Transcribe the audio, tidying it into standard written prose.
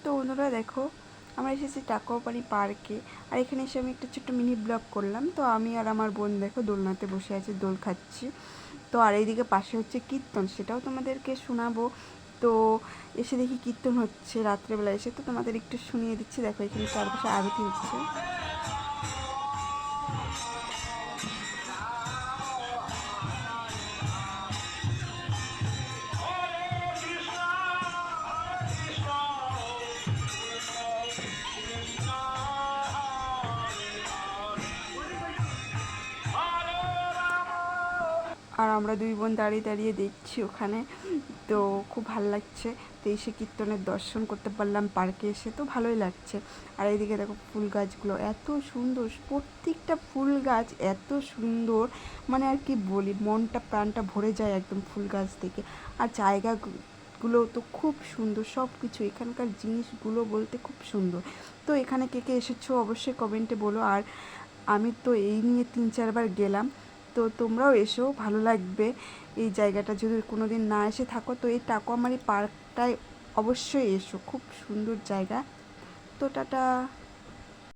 তো বন্ধুরা দেখো, আমরা এসেছি টাকুয়াপাড়ি পার্কে। আর এখানে এসে আমি একটা ছোট্ট মিনি ব্লগ করলাম। তো আমি আর আমার বোন দেখো দোলনাতে বসে আছি, দোল খাচ্ছি। তো আর এইদিকে পাশে হচ্ছে কীর্তন, সেটাও তোমাদেরকে শোনাবো। তো এসে দেখি কীর্তন হচ্ছে রাত্রেবেলা এসে, তো তোমাদের একটু শুনিয়ে দিচ্ছি। দেখো এখানে চারপাশে আরতি হচ্ছে। আর আমরা দুই বোন দাঁড়িয়ে দাঁড়িয়ে দেখছি ওখানে। তো খুব ভালো লাগছে। তো এসে কীর্তনের দর্শন করতে পারলাম পার্কে এসে, তো ভালোই লাগছে। আর এইদিকে দেখো ফুল গাছগুলো এত সুন্দর, প্রত্যেকটা ফুল গাছ এত সুন্দর, মানে আর কি বলি, মনটা প্রাণটা ভরে যায় একদম ফুল গাছ থেকে। আর জায়গাগুলো তো খুব সুন্দর, সব কিছু এখানকার জিনিসগুলো বলতে খুব সুন্দর। তো এখানে কে কে এসেছো অবশ্যই কমেন্টে বলো। আর আমি তো এই নিয়ে 3-4 বার গেলাম। তো তোমরাও এসো, ভালো লাগবে। এই জায়গাটা যদি কোনো দিন না এসে থাকো, তো এই টাকুয়ামারি পার্কটায় অবশ্যই এসো, খুব সুন্দর জায়গা। তো টাটা।